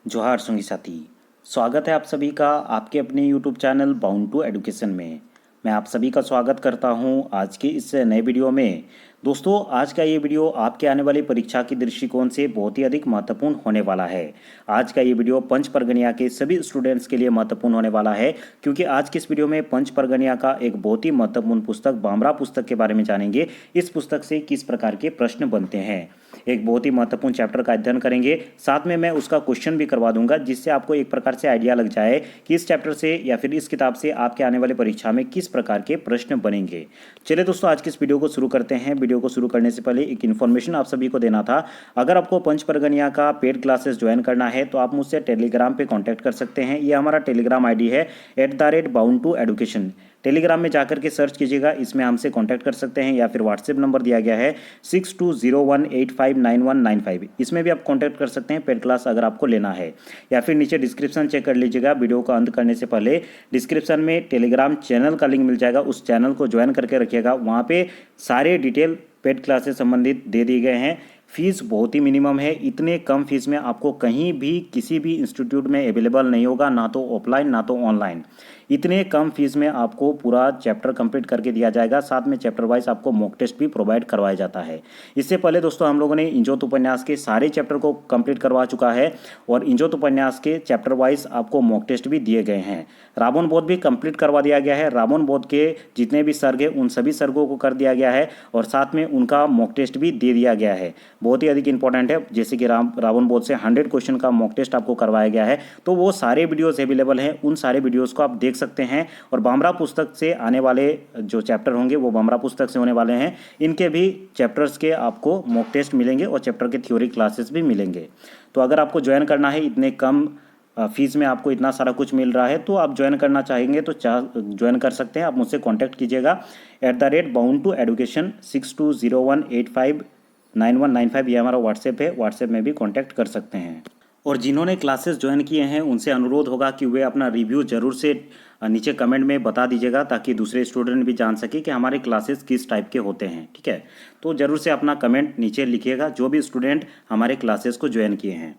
जोहार संगी साथी। स्वागत है आप सभी का आपके अपने YouTube channel bound to education में। मैं आप सभी का स्वागत करता हूं आज के इस नए वीडियो में। दोस्तों, आज का ये वीडियो आपके आने वाली परीक्षा के दृष्टिकोण से बहुत ही अधिक महत्वपूर्ण होने वाला है। आज का ये वीडियो पंच परगनिया के सभी स्टूडेंट्स के लिए महत्वपूर्ण होने वाला है, क्योंकि आज के इस वीडियो में पंच परगनिया का एक बहुत ही महत्वपूर्ण पुस्तक बामरा पुस्तक के बारे में जानेंगे। इस पुस्तक से किस प्रकार के प्रश्न बनते हैं, एक बहुत ही महत्वपूर्ण चैप्टर का अध्ययन करेंगे। साथ में मैं उसका क्वेश्चन भी करवा दूंगा, जिससे आपको एक प्रकार से आइडिया लग जाए कि इस चैप्टर से या फिर इस किताब से आपके आने वाले परीक्षा में किस प्रकार के प्रश्न बनेंगे। चलिए दोस्तों, आज की इस वीडियो को शुरू करते हैं। वीडियो को शुरू करने से पहले एक इन्फॉर्मेशन आप सभी को देना था। अगर आपको पंच परगनिया का पेड क्लासेस ज्वाइन करना है तो आप मुझसे टेलीग्राम पे कांटेक्ट कर सकते हैं। ये हमारा टेलीग्राम आईडी है @bound2education। टेलीग्राम में जाकर के सर्च कीजिएगा, इसमें हमसे कांटेक्ट कर सकते हैं, या फिर व्हाट्सएप नंबर दिया गया है 6201859195। इसमें भी आप कांटेक्ट कर सकते हैं पेड क्लास अगर आपको लेना है। या फिर नीचे डिस्क्रिप्शन चेक कर लीजिएगा। वीडियो का अंत करने से पहले डिस्क्रिप्शन में टेलीग्राम चैनल का लिंक मिल जाएगा, उस चैनल को ज्वाइन करके रखिएगा। वहाँ पे सारे डिटेल पेड क्लास से संबंधित दे दिए गए हैं। फीस बहुत ही मिनिमम है। इतने कम फीस में आपको कहीं भी किसी भी इंस्टीट्यूट में अवेलेबल नहीं होगा, ना तो ऑफलाइन ना तो ऑनलाइन। इतने कम फीस में आपको पूरा चैप्टर कंप्लीट करके दिया जाएगा। साथ में चैप्टर वाइज आपको मॉक टेस्ट भी प्रोवाइड करवाया जाता है। इससे पहले दोस्तों हम लोगों ने इंजोत उपन्यास के सारे चैप्टर को कंप्लीट करवा चुका है, और इंजोत उपन्यास के चैप्टर वाइज आपको मॉक टेस्ट भी दिए गए हैं। रावण बोध भी कंप्लीट करवा दिया गया है। रावण बोध के जितने भी सर्ग हैं उन सभी सर्गों को कर दिया गया है, और साथ में उनका मॉक टेस्ट भी दे दिया गया है। बहुत ही अधिक इंपॉर्टेंट है। जैसे कि रावण बोध से 100 क्वेश्चन का मॉक टेस्ट आपको करवाया गया है, तो वो सारे वीडियोस अवेलेबल हैं। उन सारे वीडियोस को आप देख सकते हैं। और बामरा पुस्तक से आने वाले जो चैप्टर होंगे वो बामरा पुस्तक से होने वाले हैं। इनके भी चैप्टर्स के आपको मॉक टेस्ट मिलेंगे और चैप्टर के थ्योरी क्लासेस भी मिलेंगे। तो अगर आपको ज्वाइन करना है, इतने कम फीस में आपको इतना सारा कुछ मिल रहा है, तो आप ज्वाइन करना चाहेंगे तो ज्वाइन कर सकते हैं। आप मुझसे कांटेक्ट कीजिएगा @bound2education 6201859195। ये हमारा व्हाट्सएप है। व्हाट्सएप में भी कांटेक्ट कर सकते हैं। और जिन्होंने क्लासेस ज्वाइन किए हैं उनसे अनुरोध होगा कि वे अपना रिव्यू जरूर से नीचे कमेंट में बता दीजिएगा, ताकि दूसरे स्टूडेंट भी जान सके कि हमारे क्लासेस किस टाइप के होते हैं। ठीक है, तो जरूर से अपना कमेंट नीचे लिखिएगा, जो भी स्टूडेंट हमारे क्लासेस को ज्वाइन किए हैं।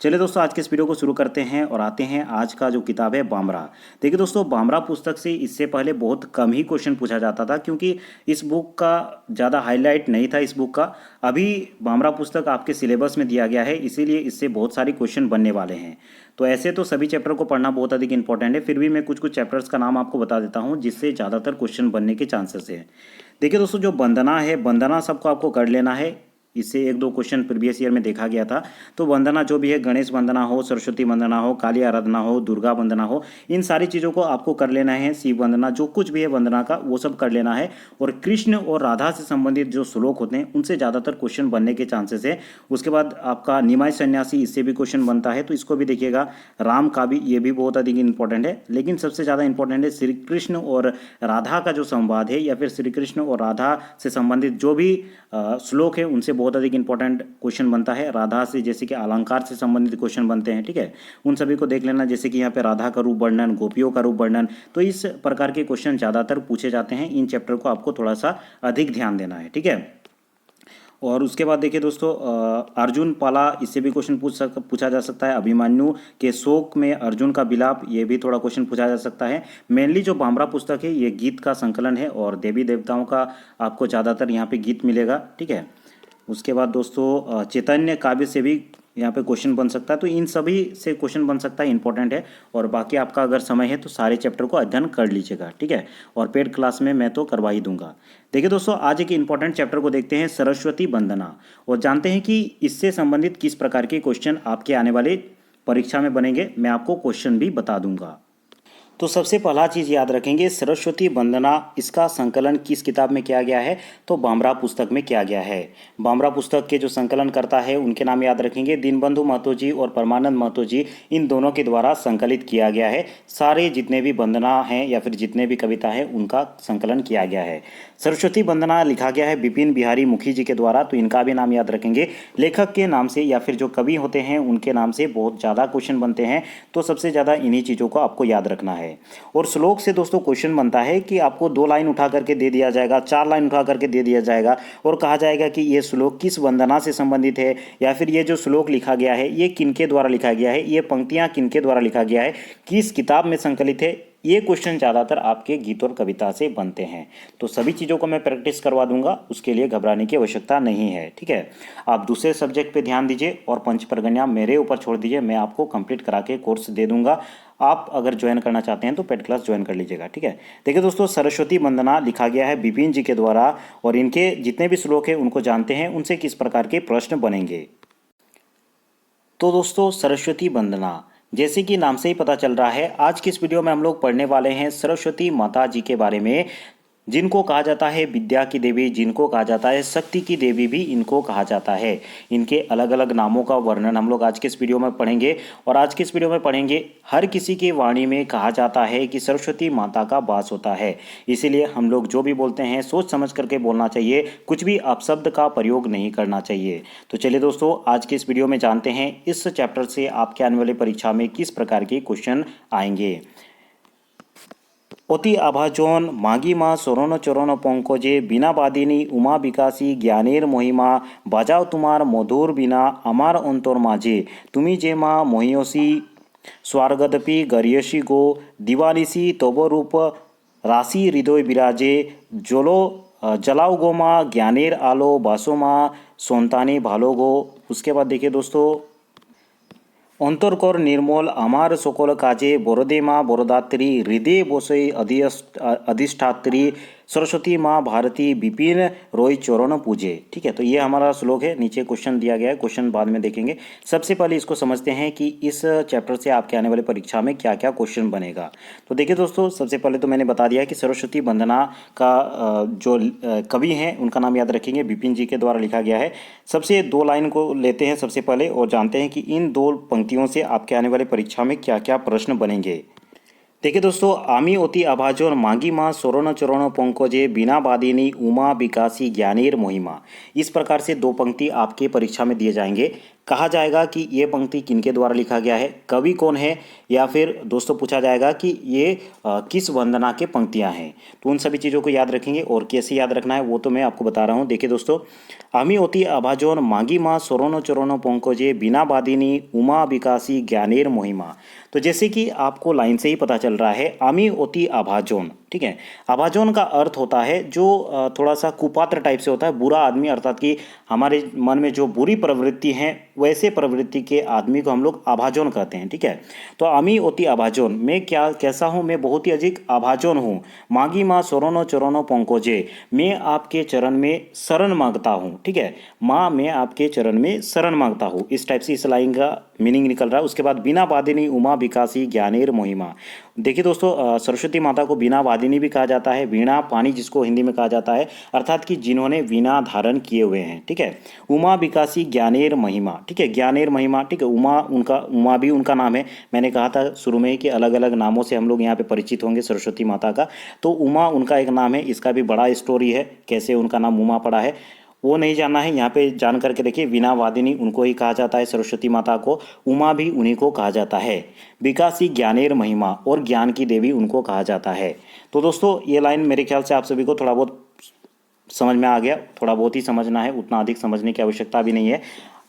चलिए दोस्तों, आज के इस वीडियो को शुरू करते हैं और आते हैं आज का जो किताब है बामरा। देखिए दोस्तों, बामरा पुस्तक से इससे पहले बहुत कम ही क्वेश्चन पूछा जाता था, क्योंकि इस बुक का ज़्यादा हाईलाइट नहीं था इस बुक का। अभी बामरा पुस्तक आपके सिलेबस में दिया गया है, इसीलिए इससे बहुत सारे क्वेश्चन बनने वाले हैं। तो ऐसे तो सभी चैप्टर को पढ़ना बहुत अधिक इंपॉर्टेंट है, फिर भी मैं कुछ कुछ चैप्टर्स का नाम आपको बता देता हूँ, जिससे ज़्यादातर क्वेश्चन बनने के चांसेस है। देखिए दोस्तों, जो वंदना है, वंदना सबको आपको कर लेना है। इससे 1-2 क्वेश्चन प्रीवियस ईयर में देखा गया था। तो वंदना जो भी है, गणेश वंदना हो, सरस्वती वंदना हो, काली आराधना हो, दुर्गा वंदना हो, इन सारी चीज़ों को आपको कर लेना है। शिव वंदना, जो कुछ भी है वंदना का, वो सब कर लेना है। और कृष्ण और राधा से संबंधित जो श्लोक होते हैं उनसे ज़्यादातर क्वेश्चन बनने के चांसेस है। उसके बाद आपका निमाय सन्यासी, इससे भी क्वेश्चन बनता है, तो इसको भी देखिएगा। राम का भी, ये भी बहुत अधिक इंपॉर्टेंट है। लेकिन सबसे ज़्यादा इंपॉर्टेंट है श्री कृष्ण और राधा का जो संवाद है, या फिर श्री कृष्ण और राधा से संबंधित जो भी श्लोक है उनसे बहुत अधिक इंपॉर्टेंट क्वेश्चन बनता है। राधा से जैसे कि अलंकार से संबंधित क्वेश्चन बनते हैं। ठीक है, उन सभी को देख लेना। जैसे कि यहाँ पे राधा का रूप वर्णन, गोपियों का रूप वर्णन, तो इस प्रकार के क्वेश्चन ज़्यादातर पूछे जाते हैं। इन चैप्टर को आपको थोड़ा सा अधिक ध्यान देना है। ठीक है, और उसके बाद देखिए दोस्तों, अर्जुन पाला, इससे भी क्वेश्चन पूछा जा सकता है। अभिमन्यु के शोक में अर्जुन का विलाप, ये भी थोड़ा क्वेश्चन पूछा जा सकता है। मेनली जो बामरा पुस्तक है ये गीत का संकलन है, और देवी देवताओं का आपको ज़्यादातर यहाँ पे गीत मिलेगा। ठीक है, उसके बाद दोस्तों चैतन्य काव्य से भी यहाँ पे क्वेश्चन बन सकता है। तो इन सभी से क्वेश्चन बन सकता है, इंपॉर्टेंट है। और बाकी आपका अगर समय है तो सारे चैप्टर को अध्ययन कर लीजिएगा। ठीक है, और पेड क्लास में मैं तो करवा ही दूंगा। देखिए दोस्तों, आज एक इंपॉर्टेंट चैप्टर को देखते हैं, सरस्वती वंदना, और जानते हैं कि इससे संबंधित किस प्रकार के क्वेश्चन आपके आने वाले परीक्षा में बनेंगे। मैं आपको क्वेश्चन भी बता दूंगा। तो सबसे पहला चीज़ याद रखेंगे, सरस्वती वंदना, इसका संकलन किस किताब में किया गया है, तो बामरा पुस्तक में किया गया है। बामरा पुस्तक के जो संकलन करता है उनके नाम याद रखेंगे, दीनबंधु महतो जी और परमानंद महतो जी, इन दोनों के द्वारा संकलित किया गया है। सारे जितने भी वंदना हैं या फिर जितने भी कविता है उनका संकलन किया गया है। सरस्वती वंदना लिखा गया है विपिन बिहारी मुखी जी के द्वारा, तो इनका भी नाम याद रखेंगे। लेखक के नाम से या फिर जो कवि होते हैं उनके नाम से बहुत ज़्यादा क्वेश्चन बनते हैं, तो सबसे ज़्यादा इन्हीं चीज़ों को आपको याद रखना है। है। और श्लोक से दोस्तों क्वेश्चन बनता है कि आपको 2 लाइन उठा करके दे दिया जाएगा, 4 लाइन उठा करके दे दिया जाएगा और कहा जाएगा कि ये श्लोक किस वंदना से संबंधित है, या फिर ये जो श्लोक लिखा गया है ये किनके द्वारा लिखा गया है, ये पंक्तियाँ किनके द्वारा लिखा गया है, किस किताब में संकलित है। ये क्वेश्चन ज़्यादातर आपके गीत और कविता से बनते हैं। तो सभी चीज़ों को मैं प्रैक्टिस करवा दूंगा, उसके लिए घबराने की आवश्यकता नहीं है, ठीक है। आप दूसरे सब्जेक्ट पे ध्यान दीजिए और पंच परगनिया मेरे ऊपर छोड़ दीजिए, मैं आपको कंप्लीट करा के कोर्स दे दूंगा। आप अगर ज्वाइन करना चाहते हैं तो पेड क्लास ज्वाइन कर लीजिएगा, ठीक है। देखिए दोस्तों, सरस्वती वंदना लिखा गया है बिपिन जी के द्वारा और इनके जितने भी श्लोक हैं उनको जानते हैं, उनसे किस प्रकार के प्रश्न बनेंगे। तो दोस्तों, सरस्वती वंदना जैसे कि नाम से ही पता चल रहा है, आज की इस वीडियो में हम लोग पढ़ने वाले हैं सरस्वती माता जी के बारे में, जिनको कहा जाता है विद्या की देवी, जिनको कहा जाता है शक्ति की देवी भी इनको कहा जाता है। इनके अलग अलग नामों का वर्णन हम लोग आज के इस वीडियो में पढ़ेंगे। और आज के इस वीडियो में पढ़ेंगे, हर किसी की वाणी में कहा जाता है कि सरस्वती माता का वास होता है, इसीलिए हम लोग जो भी बोलते हैं सोच समझ करके बोलना चाहिए, कुछ भी अपशब्द का प्रयोग नहीं करना चाहिए। तो चलिए दोस्तों, आज के इस वीडियो में जानते हैं इस चैप्टर से आपके आने वाली परीक्षा में किस प्रकार के क्वेश्चन आएंगे। অতি আভাজন মাগিমা শরণ চরণ পঙ্কজে বিনা বাদিনী উমা বিকাশী জ্ঞানের মহিমা বাজাও তোমার মধুর বিনা আমার অন্তর মাঝে তুমি যে মা মহিয়সী স্বর্গদপি গরিয়সী গো দিবানিশি তব রূপ রাশি হৃদয় বিরাজে জলো जलाओ गो माँ ज्ञानेर आलो बासो माँ संताने भालो गो। उसके बाद देखिए दोस्तों, অন্তর্কর নির্মল আমার সকল কাজে বরদে মা বরদাত্রী হৃদয়ে বসে अधिष्ठात्री सरस्वती माँ भारती विपिन रोय चरण पूजे। ठीक है, तो ये हमारा श्लोक है। नीचे क्वेश्चन दिया गया है, क्वेश्चन बाद में देखेंगे। सबसे पहले इसको समझते हैं कि इस चैप्टर से आपके आने वाले परीक्षा में क्या क्या क्वेश्चन बनेगा। तो देखिए दोस्तों, सबसे पहले तो मैंने बता दिया कि सरस्वती वंदना का जो कवि हैं उनका नाम याद रखेंगे, विपिन जी के द्वारा लिखा गया है। सबसे 2 लाइन को लेते हैं सबसे पहले और जानते हैं कि इन 2 पंक्तियों से आपके आने वाले परीक्षा में क्या क्या प्रश्न बनेंगे। देखिए दोस्तों, आमी अति आभाजन मांगी माँ स्वर्ण चरण पंकजे बिना बादिनी उमा विकासी ज्ञानेर महिमा। इस प्रकार से 2 पंक्ति आपके परीक्षा में दिए जाएंगे। कहा जाएगा कि ये पंक्ति किनके द्वारा लिखा गया है, कवि कौन है, या फिर दोस्तों पूछा जाएगा कि ये किस वंदना के पंक्तियां हैं। तो उन सभी चीज़ों को याद रखेंगे और कैसे याद रखना है वो तो मैं आपको बता रहा हूँ। देखिए दोस्तों, आमी अति आभाजन मांगी माँ स्वर्ण चरण पंकजे बिना बादिनी उमा विकासी ज्ञानेर महिमा। तो जैसे कि आपको लाइन से ही पता चल रहा है, आमी अति आभाजन, ठीक है। आभाजन का अर्थ होता है जो थोड़ा सा कुपात्र टाइप से होता है, बुरा आदमी, अर्थात कि हमारे मन में जो बुरी प्रवृत्ति है वैसे प्रवृत्ति के आदमी को हम लोग आभाजन कहते हैं, ठीक है। तो आमी अति आभाजन, मैं क्या कैसा हूँ, मैं बहुत ही अधिक आभाजन हूँ। मांगी माँ शरणो चरणों पंकजे, मैं आपके चरण में शरण मांगता हूँ, ठीक है। माँ, मैं आपके चरण में शरण मांगता हूँ। इस टाइप से इस लाइन का मीनिंग निकल रहा है। उसके बाद बिना वादिनी उमा विकासी ज्ञानेर महिमा। देखिए दोस्तों, सरस्वती माता को वीणा वादिनी भी कहा जाता है, वीणा पानी जिसको हिंदी में कहा जाता है, अर्थात कि जिन्होंने वीणा धारण किए हुए हैं, ठीक है। उमा विकासी ज्ञानेर महिमा, ठीक है, ज्ञानेर महिमा, ठीक है। उमा भी उनका नाम है। मैंने कहा था शुरू में कि अलग अलग नामों से हम लोग यहाँ पे परिचित होंगे सरस्वती माता का। तो उमा उनका एक नाम है, इसका भी बड़ा स्टोरी है, कैसे उनका नाम उमा पड़ा है वो नहीं जानना है। यहाँ पे जान करके देखिए, वीणा वादिनी उनको ही कहा जाता है सरस्वती माता को, उमा भी उन्हीं को कहा जाता है। विकासी ज्ञानेर महिमा, और ज्ञान की देवी उनको कहा जाता है। तो दोस्तों, ये लाइन मेरे ख्याल से आप सभी को थोड़ा बहुत समझ में आ गया। थोड़ा बहुत ही समझना है, उतना अधिक समझने की आवश्यकता भी नहीं है।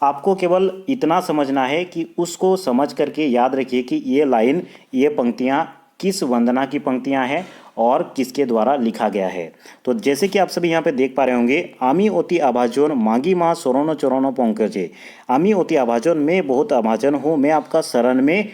आपको केवल इतना समझना है कि उसको समझ करके याद रखिए कि ये लाइन, ये पंक्तियाँ किस वंदना की पंक्तियाँ हैं और किसके द्वारा लिखा गया है। तो जैसे कि आप सभी यहाँ पे देख पा रहे होंगे, आमी अति आभाजन मांगी माँ शरणो चरणों पंकजे। आमी अति आभाजन, मैं बहुत आभाजन हूँ, मैं आपका शरण में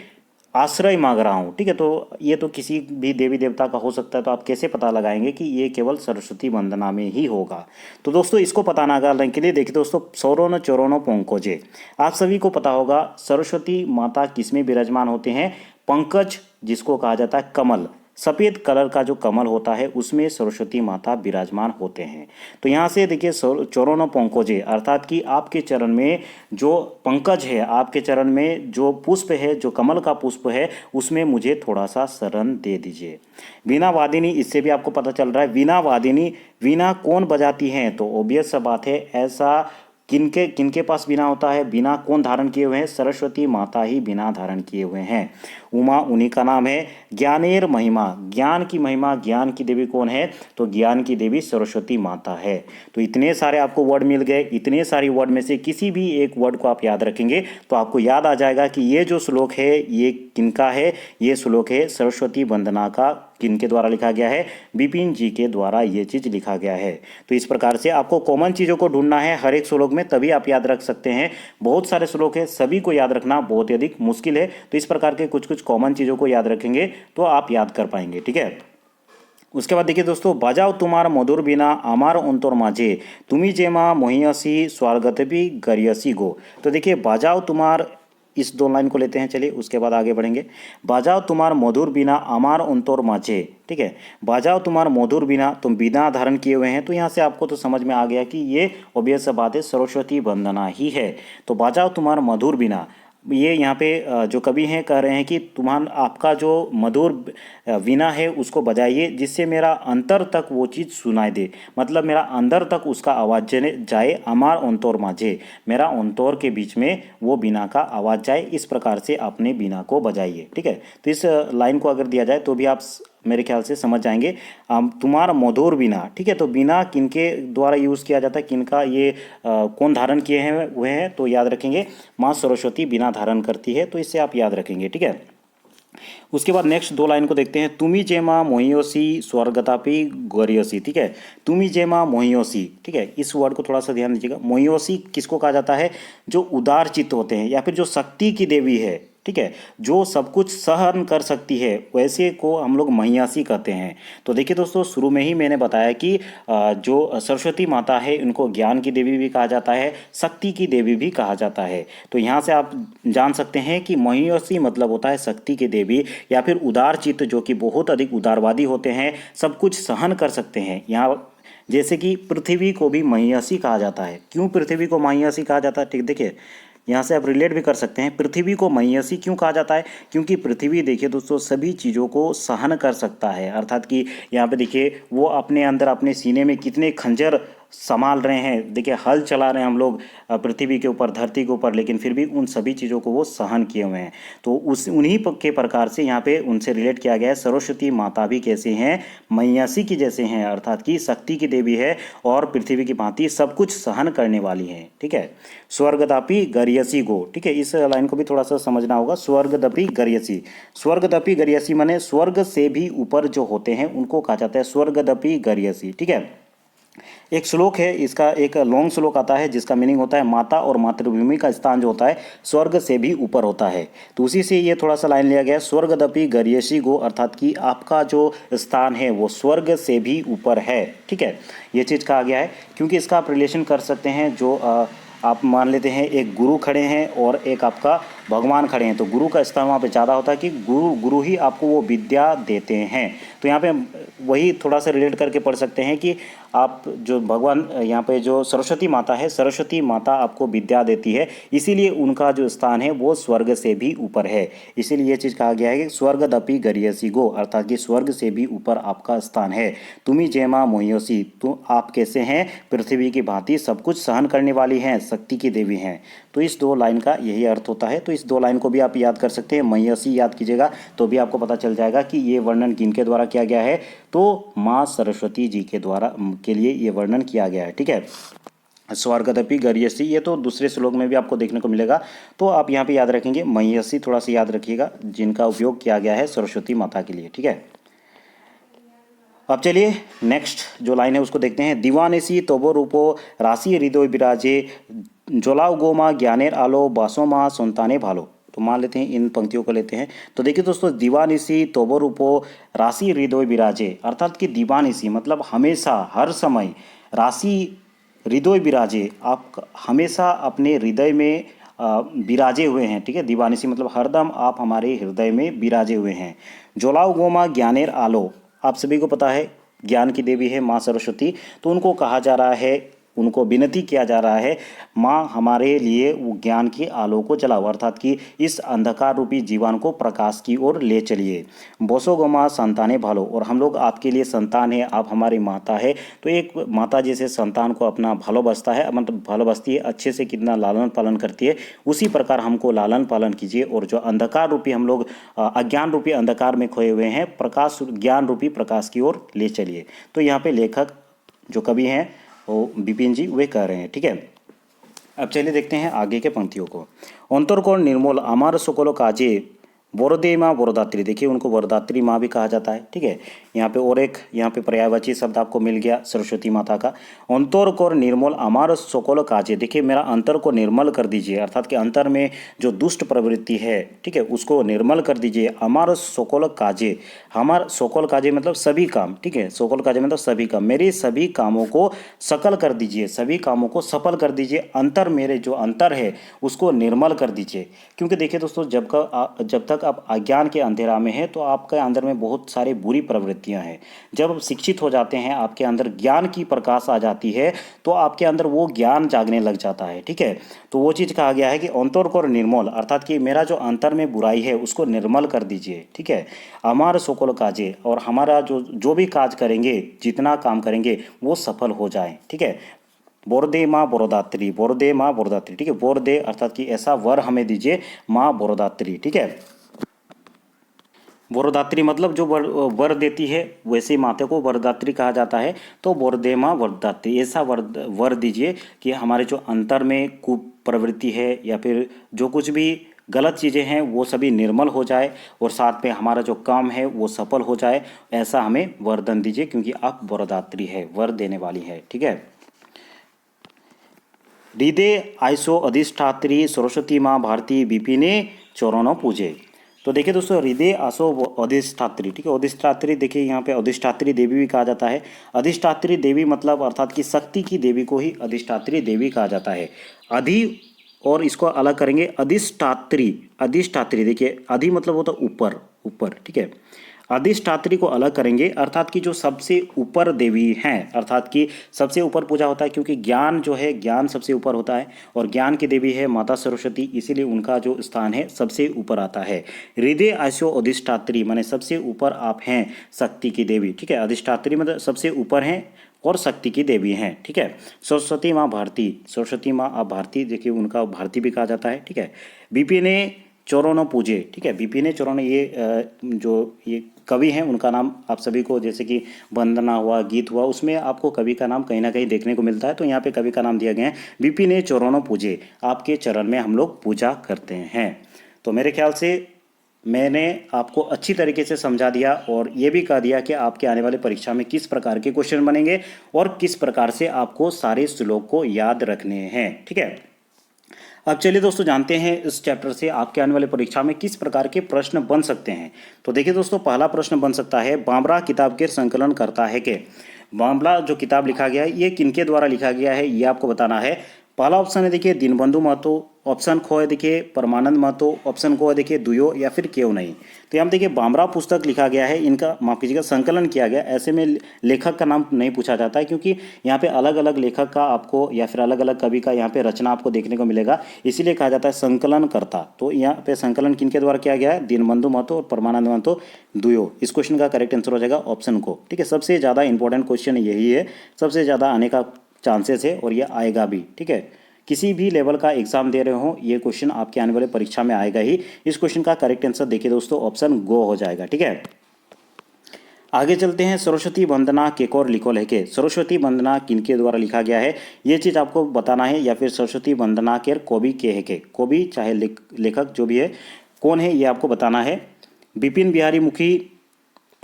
आश्रय मांग रहा हूँ, ठीक है। तो ये तो किसी भी देवी देवता का हो सकता है, तो आप कैसे पता लगाएंगे कि ये केवल सरस्वती वंदना में ही होगा। तो दोस्तों, इसको पता लगाने के लिए देखिए दोस्तों, शरणो चरणों पंकजे, आप सभी को पता होगा सरस्वती माता किसमें विराजमान होते हैं, पंकज जिसको कहा जाता है कमल, सफ़ेद कलर का जो कमल होता है उसमें सरस्वती माता विराजमान होते हैं। तो यहाँ से देखिए, चरणों पंकजे, अर्थात कि आपके चरण में जो पंकज है, आपके चरण में जो पुष्प है, जो कमल का पुष्प है, उसमें मुझे थोड़ा सा शरण दे दीजिए। वीणा वादिनी, इससे भी आपको पता चल रहा है, वीणा वादिनी, वीणा कौन बजाती हैं, तो ऑब्वियस सा बात है, ऐसा किनके पास बीना होता है? बीना कौन धारण किए हुए हैं? सरस्वती माता ही बीना धारण किए हुए हैं। उमा उन्हीं का नाम है। ज्ञानेर महिमा, ज्ञान की महिमा, ज्ञान की देवी कौन है? तो ज्ञान की देवी सरस्वती माता है। तो इतने सारे आपको वर्ड मिल गए। इतने सारे वर्ड में से किसी भी एक वर्ड को आप याद रखेंगे तो आपको याद आ जाएगा कि ये जो श्लोक है ये किनका है। ये श्लोक है सरस्वती वंदना का। किनके द्वारा लिखा गया है? विपिन जी के द्वारा ये चीज़ लिखा गया है। तो इस प्रकार से आपको कॉमन चीज़ों को ढूंढना है हर एक श्लोक में, तभी आप याद रख सकते हैं। बहुत सारे श्लोक है, सभी को याद रखना बहुत ही अधिक मुश्किल है। तो इस प्रकार के कुछ कुछ कॉमन चीज़ों को याद रखेंगे तो आप याद कर पाएंगे। ठीक है। उसके बाद देखिए दोस्तों, बाजाओ तुम्हार मधुर बिना आमार अंतर माझे तुम्ही जेमा मोहियसी स्वागतपी गरियसी गो। तो देखिए बाजाओ तुम्हार, इस दो लाइन को लेते हैं। चलिए उसके बाद आगे बढ़ेंगे। बाजाओ तुम्हार मधुर बिना आमार अंतर माझे। ठीक है, बाजाओ तुम्हार मधुर बिना, तुम बिना धारण किए हुए हैं। तो यहाँ से आपको तो समझ में आ गया कि ये ऑब्वियस बात है, सरस्वती वंदना ही है। तो बाजाओ तुम्हार मधुर बिना, ये यहाँ पे जो कवि हैं कह रहे हैं कि तुम्हारा आपका जो मधुर वीणा है उसको बजाइए जिससे मेरा अंतर तक वो चीज़ सुनाई दे, मतलब मेरा अंदर तक उसका आवाज़ जाए। अमार अंतोर माझे, मेरा अंतोर के बीच में वो बीना का आवाज़ जाए। इस प्रकार से अपने बीना को बजाइए। ठीक है, तो इस लाइन को अगर दिया जाए तो भी आप मेरे ख्याल से समझ जाएंगे। तुम्हारा मधुर बीना। ठीक है, तो बीना किनके द्वारा यूज़ किया जाता है, किनका ये कौन धारण किए हैं हुए हैं? तो याद रखेंगे माँ सरस्वती बीना धारण करती है। तो इससे आप याद रखेंगे। ठीक है। उसके बाद नेक्स्ट दो लाइन को देखते हैं। तुमी जेमा मोहियोसी स्वर्गतापी गरियोसी। ठीक है, तुमी जेमा मोहियोसी। ठीक है, इस वर्ड को थोड़ा सा ध्यान दीजिएगा। मोहियोसी किसको कहा जाता है? जो उदार चित्त होते हैं या फिर जो शक्ति की देवी है। ठीक है, जो सब कुछ सहन कर सकती है, वैसे को हम लोग महियासी कहते हैं। तो देखिए दोस्तों, शुरू में ही मैंने बताया कि जो सरस्वती माता है उनको ज्ञान की देवी भी कहा जाता है, शक्ति की देवी भी कहा जाता है। तो यहाँ से आप जान सकते हैं कि महियासी मतलब होता है शक्ति की देवी या फिर उदार चित्त, जो कि बहुत अधिक उदारवादी होते हैं, सब कुछ सहन कर सकते हैं। यहाँ जैसे कि पृथ्वी को भी महियासी कहा जाता है। क्यों पृथ्वी को महियासी कहा जाता है? ठीक, देखिए यहाँ से आप रिलेट भी कर सकते हैं। पृथ्वी को महियसी क्यों कहा जाता है? क्योंकि पृथ्वी देखिए दोस्तों सभी चीज़ों को सहन कर सकता है। अर्थात कि यहाँ पे देखिए वो अपने अंदर अपने सीने में कितने खंजर संभाल रहे हैं। देखिए हल चला रहे हैं हम लोग पृथ्वी के ऊपर, धरती के ऊपर, लेकिन फिर भी उन सभी चीज़ों को वो सहन किए हुए हैं। तो उन्हीं के प्रकार से यहाँ पे उनसे रिलेट किया गया है। सरस्वती माता भी कैसे हैं? महियसी की जैसे हैं, अर्थात कि शक्ति की देवी है और पृथ्वी की भांति सब कुछ सहन करने वाली है। ठीक है, स्वर्गदापी गरियसी गो। ठीक है, इस लाइन को भी थोड़ा सा समझना होगा। स्वर्गदपी गरियसी, स्वर्गदपी गरियसी माने स्वर्ग से भी ऊपर जो होते हैं उनको कहा जाता है स्वर्गदपी गरियसी। ठीक है, एक श्लोक है, इसका एक लॉन्ग श्लोक आता है जिसका मीनिंग होता है माता और मातृभूमि का स्थान जो होता है स्वर्ग से भी ऊपर होता है। तो उसी से ये थोड़ा सा लाइन लिया गया है, स्वर्गदपि गरियसी गो, अर्थात कि आपका जो स्थान है वो स्वर्ग से भी ऊपर है। ठीक है, ये चीज़ कहा गया है क्योंकि इसका आप रिलेशन कर सकते हैं। जो आप मान लेते हैं एक गुरु खड़े हैं और एक आपका भगवान खड़े हैं, तो गुरु का स्थान वहाँ पे ज़्यादा होता है कि गुरु ही आपको वो विद्या देते हैं। तो यहाँ पे वही थोड़ा सा रिलेट करके पढ़ सकते हैं कि आप जो भगवान यहाँ पे जो सरस्वती माता है, सरस्वती माता आपको विद्या देती है, इसीलिए उनका जो स्थान है वो स्वर्ग से भी ऊपर है। इसीलिए ये चीज़ कहा गया है कि स्वर्गदपि गरियसी गो, अर्थात कि स्वर्ग से भी ऊपर आपका स्थान है। तुम्ही जेमा मोहियोसी, तो आप कैसे हैं? पृथ्वी की भांति सब कुछ सहन करने वाली हैं, शक्ति की देवी हैं। तो इस दो लाइन का यही अर्थ होता है। तो इस दो लाइन को भी आप याद कर सकते हैं। महियसी याद कीजिएगा तो भी आपको पता चल जाएगा कि ये वर्णन किनके द्वारा किया गया है। तो माँ सरस्वती जी के द्वारा के लिए ये वर्णन किया गया है। ठीक है, स्वर्गदपि गरियसी, ये तो दूसरे श्लोक में भी आपको देखने को मिलेगा। तो आप यहाँ पे याद रखेंगे महियसी, थोड़ा सा याद रखिएगा, जिनका उपयोग किया गया है सरस्वती माता के लिए। ठीक है, अब चलिए नेक्स्ट जो लाइन है उसको देखते हैं। दीवानेसी तोबो रूपो राशि हृदय विराजे जोलाओ गोमा ज्ञानेर आलो बासो माँ संताने भालो। तो मान लेते हैं इन पंक्तियों को लेते हैं। तो देखिए दोस्तों, दीवानिसी तोबो रूपो राशि हृदय विराजे, अर्थात कि दीवानिसी मतलब हमेशा हर समय, राशि हृदय विराजे, आप हमेशा अपने हृदय में विराजे हुए हैं। ठीक है, दीवानिसी मतलब हरदम आप हमारे हृदय में विराजे हुए हैं। जोलाओ गोमा ज्ञानेर आलो, आप सभी को पता है ज्ञान की देवी है माँ सरस्वती, तो उनको कहा जा रहा है उनको विनती किया जा रहा है, माँ हमारे लिए वो ज्ञान के आलोक को जलाओ, अर्थात कि इस अंधकार रूपी जीवन को प्रकाश की ओर ले चलिए। बोसो गो माँ संतानें भालो, और हम लोग आपके लिए संतान है, आप हमारी माता है। तो एक माता जैसे संतान को अपना भालोबसता है, मतलब भालोबसती है, अच्छे से कितना लालन पालन करती है, उसी प्रकार हमको लालन पालन कीजिए। और जो अंधकार रूपी हम लोग अज्ञान रूपी अंधकार में खोए हुए हैं, प्रकाश ज्ञान रूपी प्रकाश की ओर ले चलिए। तो यहाँ पे लेखक जो कवि हैं वो बिपिन जी वे कह रहे हैं। ठीक है, अब चलिए देखते हैं आगे के पंक्तियों को। अंतरकोण निर्मल अमार सकल काजे वरदे माँ वरदात्री, देखिए उनको वरदात्री माँ भी कहा जाता है। ठीक है, यहाँ पे और एक यहाँ पे पर्यायवाची शब्द आपको मिल गया सरस्वती माता का। अंतर को निर्मल अमार सकल काजे, देखिए मेरा अंतर को निर्मल कर दीजिए, अर्थात कि अंतर में जो दुष्ट प्रवृत्ति है, ठीक है, उसको निर्मल कर दीजिए। अमार सकल काजे, हमार सकल काजे मतलब सभी काम, ठीक है, सकल काजे मतलब सभी काम, मेरे सभी कामों को सकल कर दीजिए, सभी कामों को सफल कर दीजिए। अंतर, मेरे जो अंतर है उसको निर्मल कर दीजिए। क्योंकि देखिए दोस्तों, जब तक आप अज्ञान के अंधेरा में हैं तो आपके अंदर में बहुत सारी बुरी प्रवृत्तियां हैं। जब आप शिक्षित हो जाते हैं, आपके अंदर ज्ञान की प्रकाश आ जाती है, तो आपके अंदर वो ज्ञान जागने लग जाता है। ठीक है, तो वो चीज़ कहा गया है कि अंतर को निर्मल, अर्थात कि मेरा जो अंतर में बुराई है उसको निर्मल कर दीजिए। ठीक है, हमार सकल काजे, और हमारा जो भी काज करेंगे, जितना काम करेंगे वो सफल हो जाए। ठीक है, बोरदे माँ बोरदात्री, बोरदे माँ बोरदात्री, ठीक है, बोरदे अर्थात कि ऐसा वर हमें दीजिए माँ बोरदात्री। ठीक है, वरदात्री मतलब जो वर देती है, वैसे माता को वरदात्री कहा जाता है। तो वरदे माँ वरदात्री, ऐसा वर दीजिए कि हमारे जो अंतर में कुप्रवृत्ति है या फिर जो कुछ भी गलत चीज़ें हैं वो सभी निर्मल हो जाए, और साथ में हमारा जो काम है वो सफल हो जाए। ऐसा हमें वरदान दीजिए, क्योंकि आप वरदात्री है, वर देने वाली है। ठीक है, हृदय आयसो अधिष्ठात्री सरस्वती माँ भारती विपिने चरणों पूजे। तो देखिए दोस्तों, हृदय आसो अधिष्ठात्री, ठीक है, अधिष्ठात्री, देखिए यहाँ पे अधिष्ठात्री देवी भी कहा जाता है। अधिष्ठात्री देवी मतलब अर्थात कि शक्ति की देवी को ही अधिष्ठात्री देवी कहा जाता है। अधि, और इसको अलग करेंगे अधिष्ठात्री, अधिष्ठात्री, देखिए अधि मतलब होता है ऊपर, ऊपर, ठीक है, अधिष्ठात्री को अलग करेंगे, अर्थात कि जो सबसे ऊपर देवी हैं, अर्थात कि सबसे ऊपर पूजा होता है, क्योंकि ज्ञान जो है, ज्ञान सबसे ऊपर होता है, और ज्ञान की देवी है माता सरस्वती, इसीलिए उनका जो स्थान है सबसे ऊपर आता है। हृदय आशो अधिष्ठात्री माने सबसे ऊपर आप हैं, शक्ति की देवी। ठीक है, अधिष्ठात्री मतलब सबसे ऊपर हैं और शक्ति की देवी हैं। ठीक है, सरस्वती माँ भारती, सरस्वती माँ आप भारती, देखिए उनका भारती भी कहा जाता है। ठीक है, विपिने चरणों पूजे, ठीक है, विपिने चरण, ये जो ये कवि हैं उनका नाम आप सभी को, जैसे कि वंदना हुआ, गीत हुआ, उसमें आपको कवि का नाम कहीं ना कहीं देखने को मिलता है। तो यहाँ पे कवि का नाम दिया गया है विपिने चरणों पूजे, आपके चरण में हम लोग पूजा करते हैं। तो मेरे ख्याल से मैंने आपको अच्छी तरीके से समझा दिया, और ये भी कह दिया कि आपके आने वाले परीक्षा में किस प्रकार के क्वेश्चन बनेंगे और किस प्रकार से आपको सारे श्लोक को याद रखने हैं। ठीक है, अब चलिए दोस्तों जानते हैं इस चैप्टर से आपके आने वाले परीक्षा में किस प्रकार के प्रश्न बन सकते हैं। तो देखिए दोस्तों, पहला प्रश्न बन सकता है, बामरा किताब के संकलन करता है कि, बामला जो किताब लिखा गया है ये किनके द्वारा लिखा गया है, ये आपको बताना है। पहला ऑप्शन है देखिए दीनबंधु महतो, ऑप्शन खो है देखिए परमानंद महतो, ऑप्शन को है देखिए दुयो, या फिर क्यों नहीं। तो यहाँ देखिए बामरा पुस्तक लिखा गया है, इनका माफ कीजिएगा संकलन किया गया, ऐसे में लेखक का नाम नहीं पूछा जाता है, क्योंकि यहाँ पे अलग अलग लेखक का आपको या फिर अलग अलग कवि का यहाँ पे रचना आपको देखने को मिलेगा, इसीलिए कहा जाता है संकलन करता। तो यहाँ पे संकलन किनके द्वारा किया गया है, दीनबंधु महतो और परमानंद महतो दुयो। इस क्वेश्चन का करेक्ट आंसर हो जाएगा ऑप्शन को। ठीक है, सबसे ज़्यादा इंपॉर्टेंट क्वेश्चन यही है, सबसे ज़्यादा आने का चांसेस है, और ये आएगा भी। ठीक है, किसी भी लेवल का एग्जाम दे रहे हो, ये क्वेश्चन आपके आने वाले परीक्षा में आएगा ही। इस क्वेश्चन का करेक्ट आंसर देखिए दोस्तों, ऑप्शन गो हो जाएगा। ठीक है, आगे चलते हैं। सरस्वती वंदना केकोर लिखोल है के, सरस्वती वंदना किनके द्वारा लिखा गया है ये चीज़ आपको बताना है, या फिर सरस्वती वंदना के कवि के है के, कवि चाहे लेखक जो भी है कौन है ये आपको बताना है। विपिन बिहारी मुखी,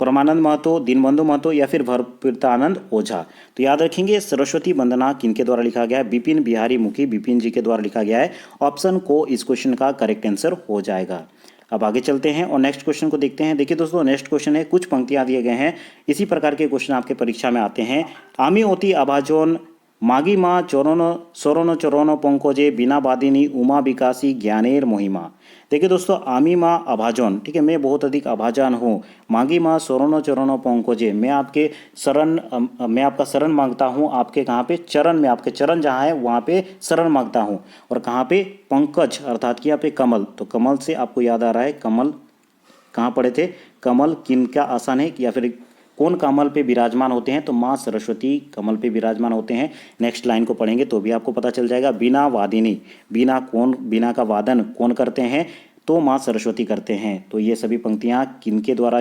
परमानंद महतो, दीनबंधु महतो, या फिर भरप्रीतानंद ओझा। तो याद रखेंगे सरस्वती वंदना किनके द्वारा लिखा गया है, विपिन बिहारी मुखी, विपिन जी के द्वारा लिखा गया है। ऑप्शन को इस क्वेश्चन का करेक्ट आंसर हो जाएगा। अब आगे चलते हैं और नेक्स्ट क्वेश्चन को देखते हैं। देखिए दोस्तों, नेक्स्ट क्वेश्चन है, कुछ पंक्तियां दिए गए हैं, इसी प्रकार के क्वेश्चन आपके परीक्षा में आते हैं। आमी ओती आभाजोन मागी माँ चोरोनो चोरोनो पंकोजे बिना बादिनी उमा विकासी ज्ञानेर महिमा। देखिए दोस्तों, आमी माँ अभाजन, ठीक है, मैं बहुत अधिक अभाजन हूँ। मागी माँ सोरोनो चोरोनो पंकोजे, मैं आपका शरण मांगता हूँ। आपके कहाँ पे? चरण में, आपके चरण जहाँ है वहाँ पे शरण मांगता हूँ। और कहाँ पे? पंकज अर्थात कि यहाँ पे कमल, तो कमल से आपको याद आ रहा है कमल कहाँ पढ़े थे? कमल किनका आसन है, या फिर कौन कमल पे विराजमान होते हैं? तो माँ सरस्वती कमल पे विराजमान होते हैं। नेक्स्ट लाइन को पढ़ेंगे तो भी आपको पता चल जाएगा। बिना वादिनी, बिना का वादन कौन करते हैं? तो माँ सरस्वती करते हैं। तो ये सभी पंक्तियाँ किनके द्वारा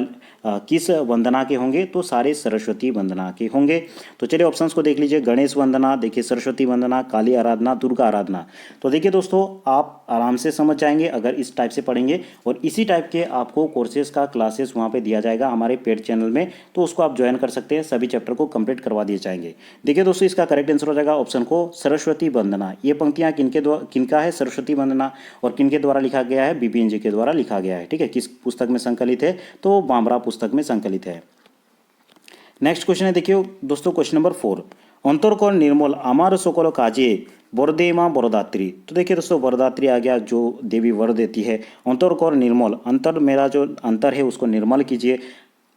किस वंदना के होंगे? तो सारे सरस्वती वंदना के होंगे। तो चलिए ऑप्शंस को देख लीजिए। गणेश वंदना, देखिए सरस्वती वंदना, काली आराधना, दुर्गा आराधना। तो देखिए दोस्तों, आप आराम से समझ जाएंगे अगर इस टाइप से पढ़ेंगे। और इसी टाइप के आपको कोर्सेज का क्लासेस वहाँ पे दिया जाएगा हमारे पेड चैनल में, तो उसको आप ज्वाइन कर सकते हैं। सभी चैप्टर को कंप्लीट करवा दिए जाएंगे। देखिए दोस्तों, इसका करेक्ट आंसर हो जाएगा ऑप्शन को सरस्वती वंदना। ये पंक्तियाँ किनका है? सरस्वती वंदना। और किनके द्वारा लिखा गया है? बिपिन जी के द्वारा लिखा गया है। ठीक है, किस पुस्तक में संकलित है? तो बामरा पुस्तक में संकलित है। नेक्स्ट क्वेश्चन है, देखिए दोस्तों, क्वेश्चन नंबर 4। अंतरकर निर्मल अमार सकल काजे वरदे माँ वरदात्री। तो देखिए दोस्तों, वरदात्री आ गया, जो देवी वर देती है। अंतरकर निर्मल, अंतर, मेरा जो अंतर है उसको निर्मल कीजिए।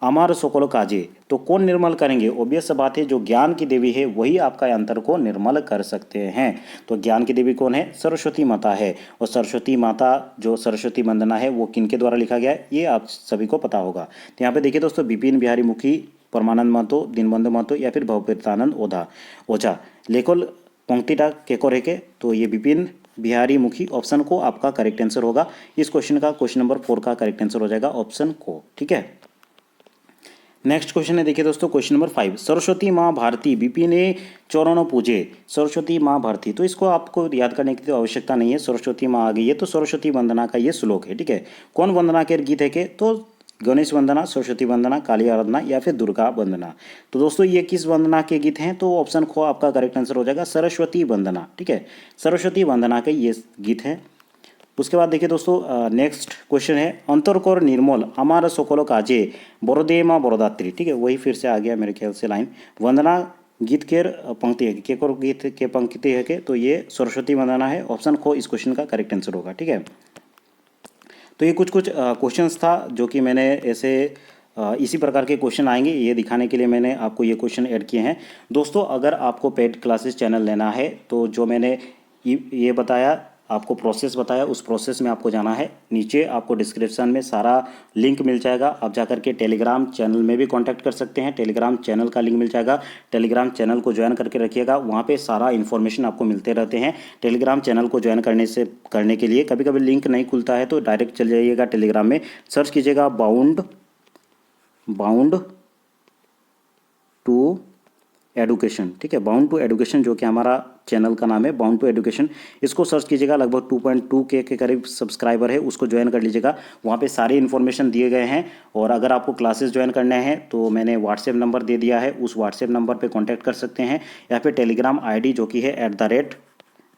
अमार सकल काजे, तो कौन निर्मल करेंगे? ऑब्वियस बात है, जो ज्ञान की देवी है वही आपका अंतर को निर्मल कर सकते हैं। तो ज्ञान की देवी कौन है? सरस्वती माता है। और सरस्वती माता जो सरस्वती वंदना है वो किनके द्वारा लिखा गया है? ये आप सभी को पता होगा। तो यहाँ पे देखिए दोस्तों, बिपिन बिहारी मुखी, परमानंद महतो, दीनबंधु महतो या फिर भवप्रीतानंद ओझा लेखोल पंक्तिटा केको रेखे। तो ये बिपिन बिहारी मुखी ऑप्शन को आपका करेक्ट आंसर होगा। इस क्वेश्चन का, क्वेश्चन नंबर 4 का करेक्ट आंसर हो जाएगा ऑप्शन को। ठीक है, नेक्स्ट क्वेश्चन है, देखिए दोस्तों, क्वेश्चन नंबर 5। सरस्वती माँ भारती विपिने चौरणों पूजे। सरस्वती माँ भारती, तो इसको आपको याद करने की तो आवश्यकता नहीं है। सरस्वती माँ आ गई है तो सरस्वती वंदना का ये श्लोक है। ठीक है, कौन वंदना के गीत है के? तो गणेश वंदना, सरस्वती वंदना, काली आराधना या फिर दुर्गा वंदना। तो दोस्तों, ये किस वंदना के गीत हैं? तो ऑप्शन को आपका करेक्ट आंसर हो जाएगा सरस्वती वंदना। ठीक है, सरस्वती वंदना के ये गीत हैं। उसके बाद देखिए दोस्तों, नेक्स्ट क्वेश्चन है, अंतरकर निर्मल अमार सकल काजे बरदे माँ बरदात्री। ठीक है, वही फिर से आ गया मेरे ख्याल से लाइन। वंदना गीत के पंक्ति है के गीत के पंक्ति है के? तो ये सरस्वती वंदना है। ऑप्शन को इस क्वेश्चन का करेक्ट आंसर होगा। ठीक है, तो ये कुछ क्वेश्चंस था जो कि मैंने ऐसे इसी प्रकार के क्वेश्चन आएंगे ये दिखाने के लिए मैंने आपको ये क्वेश्चन ऐड किए हैं। दोस्तों, अगर आपको पेड क्लासेस चैनल लेना है तो जो मैंने ये बताया, आपको प्रोसेस बताया, उस प्रोसेस में आपको जाना है। नीचे आपको डिस्क्रिप्शन में सारा लिंक मिल जाएगा। आप जाकर के टेलीग्राम चैनल में भी कांटेक्ट कर सकते हैं। टेलीग्राम चैनल का लिंक मिल जाएगा। टेलीग्राम चैनल को ज्वाइन करके रखिएगा, वहाँ पे सारा इन्फॉर्मेशन आपको मिलते रहते हैं। टेलीग्राम चैनल को ज्वाइन करने के लिए कभी कभी लिंक नहीं खुलता है तो डायरेक्ट चल जाइएगा टेलीग्राम में, सर्च कीजिएगा बाउंड टू एडुकेशन। ठीक है, बाउंड टू एडुकेशन जो कि हमारा चैनल का नाम है, बाउंड टू एडुकेशन। इसको सर्च कीजिएगा, लगभग 2.2 के करीब सब्सक्राइबर है, उसको ज्वाइन कर लीजिएगा। वहाँ पे सारे इन्फॉर्मेशन दिए गए हैं। और अगर आपको क्लासेस ज्वाइन करने हैं तो मैंने व्हाट्सएप नंबर दे दिया है, उस व्हाट्सएप नंबर पे कांटेक्ट कर सकते हैं। या फिर टेलीग्राम आईडी जो कि है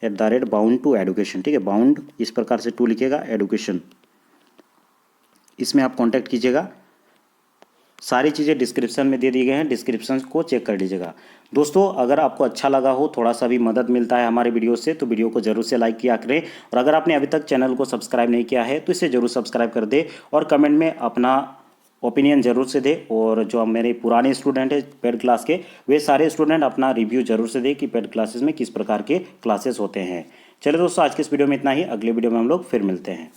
@ बाउंड टू एडुकेशन। ठीक है, बाउंड इस प्रकार से 2 लिखिएगा, एडुकेशन, इसमें आप कॉन्टैक्ट कीजिएगा। सारी चीज़ें डिस्क्रिप्शन में दे दिए गए हैं, डिस्क्रिप्शन को चेक कर लीजिएगा। दोस्तों, अगर आपको अच्छा लगा हो, थोड़ा सा भी मदद मिलता है हमारे वीडियो से, तो वीडियो को जरूर से लाइक किया करें। और अगर आपने अभी तक चैनल को सब्सक्राइब नहीं किया है तो इसे जरूर सब्सक्राइब कर दे और कमेंट में अपना ओपिनियन जरूर से दे। और जो मेरे पुराने स्टूडेंट हैं पेड क्लास के, वे सारे स्टूडेंट अपना रिव्यू जरूर से दे कि पेड क्लासेस में किस प्रकार के क्लासेस होते हैं। चलिए दोस्तों, आज के इस वीडियो में इतना ही। अगले वीडियो में हम लोग फिर मिलते हैं।